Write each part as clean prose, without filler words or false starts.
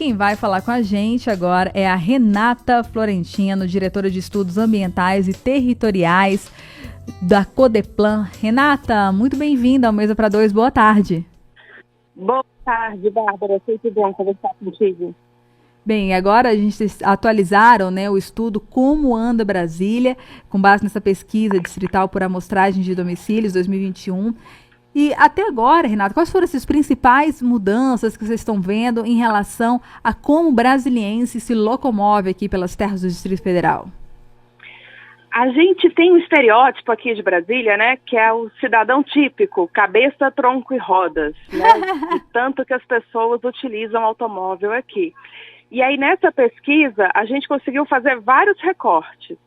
quem vai falar com a gente agora é a Renata Florentino, diretora de Estudos Ambientais e Territoriais da Codeplan. Renata, muito bem-vinda ao Mesa para Dois, boa tarde. Boa tarde, Bárbara, sempre bom conversar contigo. Bem, agora a gente atualizaram, né, o estudo Como Anda Brasília, com base nessa pesquisa distrital por amostragem de domicílios 2021. E até agora, Renata, quais foram as principais mudanças que vocês estão vendo em relação a como o brasiliense se locomove aqui pelas terras do Distrito Federal? A gente tem um estereótipo aqui de Brasília, né, que é o cidadão típico, cabeça, tronco e rodas, né, de tanto que as pessoas utilizam automóvel aqui. E aí, nessa pesquisa, a gente conseguiu fazer vários recortes.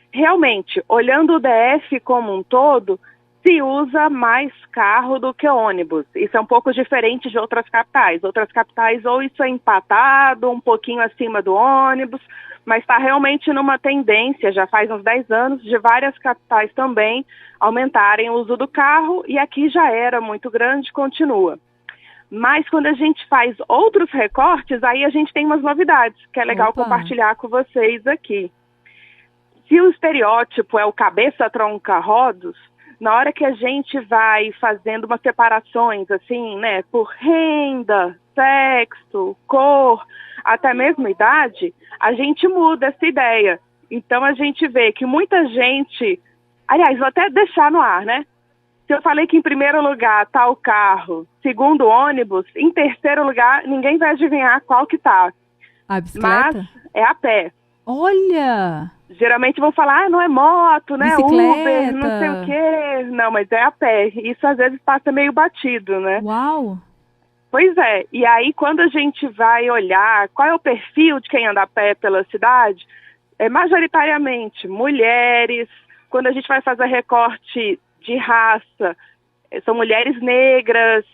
Realmente, olhando o DF como um todo, se usa mais carro do que ônibus. Isso é um pouco diferente de outras capitais. Outras capitais, ou isso é empatado, um pouquinho acima do ônibus, mas está realmente numa tendência, já faz uns 10 anos, de várias capitais também aumentarem o uso do carro, e aqui já era muito grande, continua. Mas quando a gente faz outros recortes, aí a gente tem umas novidades, que é legal compartilhar com vocês aqui. Se o estereótipo é o cabeça, tronca, rodos, na hora que a gente vai fazendo umas separações, assim, né, por renda, sexo, cor, até mesmo idade, a gente muda essa ideia. Então a gente vê que muita gente, aliás, vou até deixar no ar, né? Se eu falei que em primeiro lugar está o carro, segundo o ônibus, em terceiro lugar ninguém vai adivinhar qual que tá. A bicicleta? Mas é a pé. Olha! Geralmente vão falar, não é moto, né? Bicicleta. Uber, não sei o quê. Não, mas é a pé. Isso às vezes passa meio batido, né? Uau! Pois é. E aí quando a gente vai olhar qual é o perfil de quem anda a pé pela cidade, é majoritariamente mulheres. Quando a gente vai fazer recorte de raça, são mulheres negras,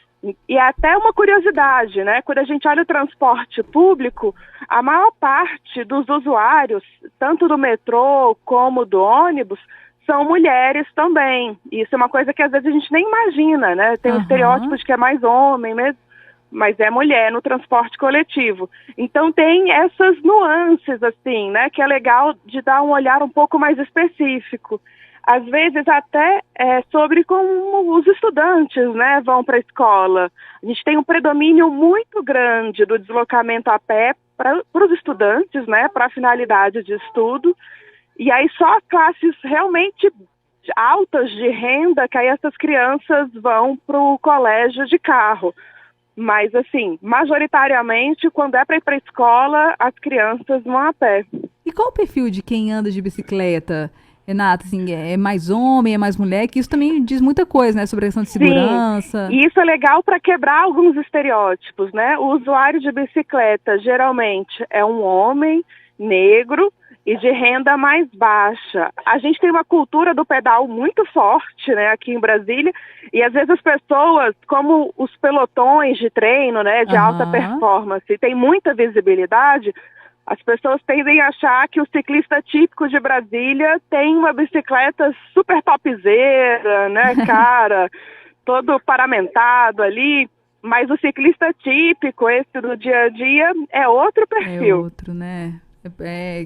e até uma curiosidade, né? Quando a gente olha o transporte público, a maior parte dos usuários, tanto do metrô como do ônibus, são mulheres também. Isso é uma coisa que às vezes a gente nem imagina, né? Tem um estereótipo de que é mais homem mesmo, mas é mulher no transporte coletivo. Então tem essas nuances, assim, né? Que é legal de dar um olhar um pouco mais específico. Às vezes até sobre como os estudantes, né, vão para a escola. A gente tem um predomínio muito grande do deslocamento a pé para os estudantes, né, para a finalidade de estudo. E aí só classes realmente altas de renda que aí essas crianças vão para o colégio de carro. Mas, assim, majoritariamente, quando é para ir para a escola, as crianças vão a pé. E qual o perfil de quem anda de bicicleta, Renata? Assim, é mais homem, é mais mulher? Que isso também diz muita coisa, né? Sobre a questão de segurança. Sim, e isso é legal para quebrar alguns estereótipos, né? O usuário de bicicleta, geralmente, é um homem negro e de renda mais baixa. A gente tem uma cultura do pedal muito forte, né, aqui em Brasília, e às vezes as pessoas, como os pelotões de treino, né, de alta performance, tem muita visibilidade, as pessoas tendem a achar que o ciclista típico de Brasília tem uma bicicleta super topzera, né, cara, todo paramentado ali, mas o ciclista típico, esse do dia a dia, é outro perfil. É outro, né?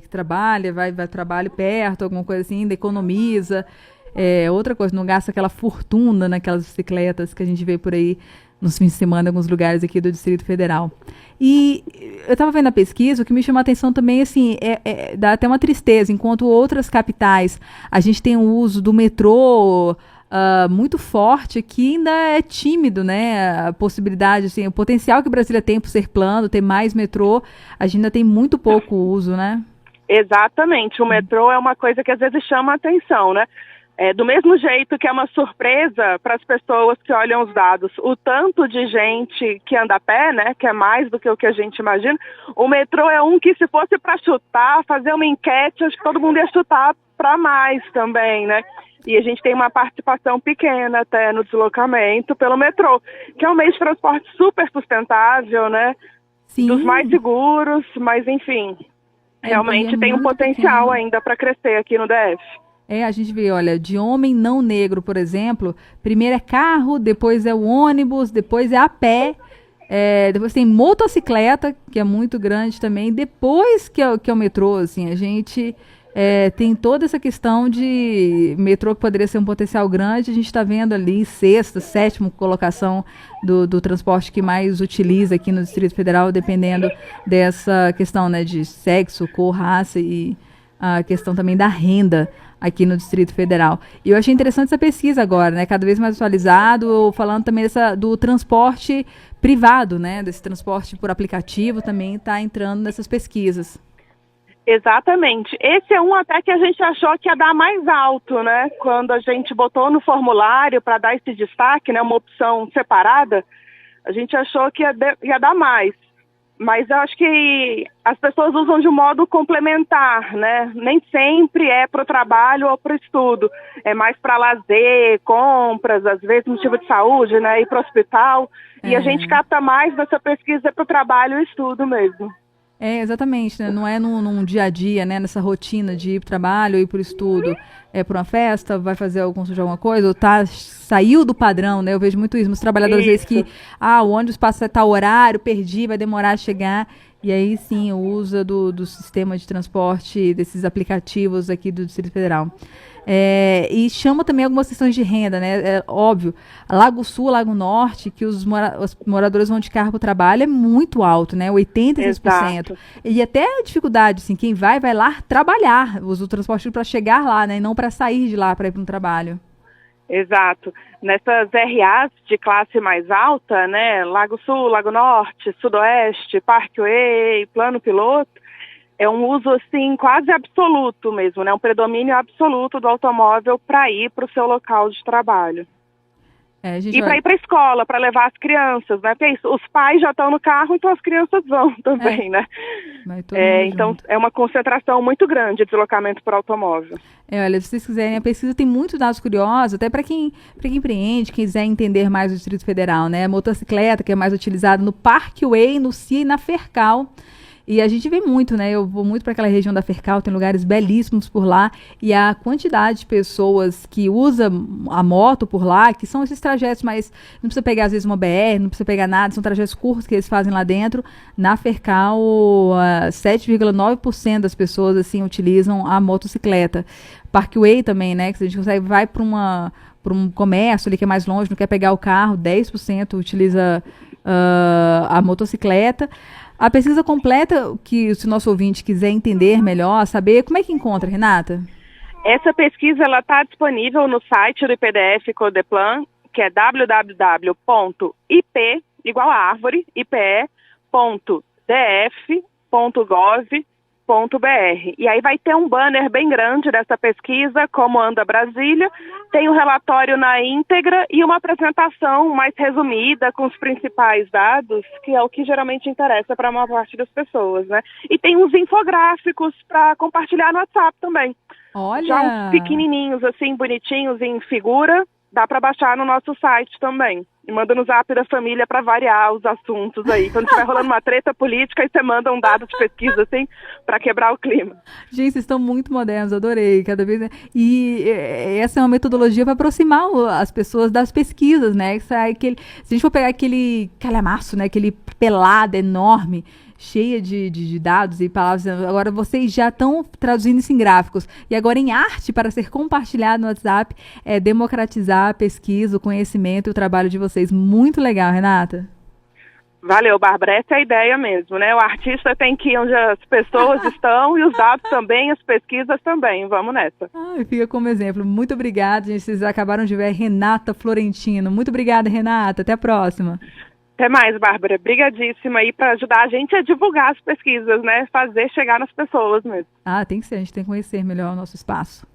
Que trabalha, vai trabalho perto, alguma coisa assim, ainda economiza. Outra coisa, não gasta aquela fortuna naquelas bicicletas que a gente vê por aí nos fins de semana em alguns lugares aqui do Distrito Federal. E eu estava vendo a pesquisa, o que me chamou a atenção também, assim, dá até uma tristeza, enquanto outras capitais, a gente tem o uso do metrô muito forte, aqui ainda é tímido, né, a possibilidade, assim, o potencial que Brasília tem por ser plano, ter mais metrô, a gente ainda tem muito pouco uso, né? Exatamente, o metrô é uma coisa que às vezes chama a atenção, né? Do mesmo jeito que é uma surpresa para as pessoas que olham os dados, o tanto de gente que anda a pé, né, que é mais do que o que a gente imagina, o metrô é um que, se fosse para chutar, fazer uma enquete, acho que todo mundo ia chutar para mais também, né? E a gente tem uma participação pequena até no deslocamento pelo metrô, que é um meio de transporte super sustentável, né? Sim. Dos mais seguros, mas enfim, realmente tem um potencial pequeno ainda para crescer aqui no DF. A gente vê, olha, de homem não negro, por exemplo, primeiro é carro, depois é o ônibus, depois é a pé, Depois tem motocicleta, que é muito grande também. Depois que é o metrô, assim, a gente tem toda essa questão de metrô que poderia ser um potencial grande. A gente está vendo ali sexta, sétima colocação do transporte que mais utiliza aqui no Distrito Federal, dependendo dessa questão, né, de sexo, cor, raça e a questão também da renda aqui no Distrito Federal. E eu achei interessante essa pesquisa agora, né? Cada vez mais atualizado, falando também do transporte privado, né? Desse transporte por aplicativo também está entrando nessas pesquisas. Exatamente. Esse é um até que a gente achou que ia dar mais alto, né? Quando a gente botou no formulário para dar esse destaque, né? Uma opção separada, a gente achou que ia dar mais. Mas eu acho que as pessoas usam de um modo complementar, né? Nem sempre é para o trabalho ou para o estudo. É mais para lazer, compras, às vezes motivo de saúde, né? Ir para o hospital. E a gente capta mais dessa pesquisa para o trabalho e estudo mesmo. Exatamente, né? Não é num dia a dia, né? Nessa rotina de ir para o trabalho, ir para o estudo, para uma festa, vai fazer algum coisa, ou saiu do padrão, né? Eu vejo muito isso, os trabalhadores às vezes que, o ônibus passa tal horário, perdi, vai demorar a chegar, e aí sim, o uso do sistema de transporte, desses aplicativos aqui do Distrito Federal. E chama também algumas questões de renda, né? É óbvio, Lago Sul, Lago Norte, que os moradores vão de carro para o trabalho, é muito alto, né? 86%. Exato. E até a dificuldade, assim, quem vai lá trabalhar, usa o transporte para chegar lá, né? E não para sair de lá para ir para um trabalho. Exato. Nessas RAs de classe mais alta, né? Lago Sul, Lago Norte, Sudoeste, Parkway, Plano Piloto, é um uso, assim, quase absoluto mesmo, né? Um predomínio absoluto do automóvel para ir para o seu local de trabalho. E para ir para a escola, para levar as crianças, né? Porque os pais já estão no carro, então as crianças vão também, né? Então, é uma concentração muito grande de deslocamento por automóvel. Olha, se vocês quiserem, a pesquisa tem muitos dados curiosos, até para quem empreende, quem quiser entender mais o Distrito Federal, né? A motocicleta, que é mais utilizada no Parkway, no CIA e na Fercal. E a gente vê muito, né? Eu vou muito para aquela região da Fercal, tem lugares belíssimos por lá. E a quantidade de pessoas que usam a moto por lá, que são esses trajetos, mas não precisa pegar, às vezes, uma BR, não precisa pegar nada, são trajetos curtos que eles fazem lá dentro. Na Fercal, 7,9% das pessoas, assim, utilizam a motocicleta. Parkway também, né? Que a gente consegue, vai para um comércio ali que é mais longe, não quer pegar o carro, 10% utiliza a motocicleta. A pesquisa completa, que se o nosso ouvinte quiser entender melhor, saber, como é que encontra, Renata? Essa pesquisa está disponível no site do IPDF Codeplan, que é www.ip, igual a árvore, ipe.df.gov.br. E aí vai ter um banner bem grande dessa pesquisa, como anda Brasília, tem um relatório na íntegra e uma apresentação mais resumida com os principais dados, que é o que geralmente interessa para a maior parte das pessoas, né? E tem uns infográficos para compartilhar no WhatsApp também. Olha! Já uns pequenininhos, assim, bonitinhos, em figura, dá para baixar no nosso site também. E manda no zap da família para variar os assuntos aí. Quando estiver rolando uma treta política, aí você manda um dado de pesquisa, assim, para quebrar o clima. Gente, vocês estão muito modernos, adorei. Cada vez. E essa é uma metodologia para aproximar as pessoas das pesquisas, né? Se a gente for pegar aquele calhamaço, né? Aquele pelado enorme, cheia de dados e palavras. Agora vocês já estão traduzindo isso em gráficos. E agora em arte, para ser compartilhado no WhatsApp, democratizar a pesquisa, o conhecimento e o trabalho de vocês. Muito legal, Renata. Valeu, Bárbara. Essa é a ideia mesmo, né? O artista tem que ir onde as pessoas estão e os dados também, as pesquisas também. Vamos nessa. Fica como exemplo. Muito obrigada, gente. Vocês acabaram de ver Renata Florentino. Muito obrigada, Renata. Até a próxima. Até mais, Bárbara. Brigadíssima aí para ajudar a gente a divulgar as pesquisas, né? Fazer chegar nas pessoas mesmo. Tem que ser. A gente tem que conhecer melhor o nosso espaço.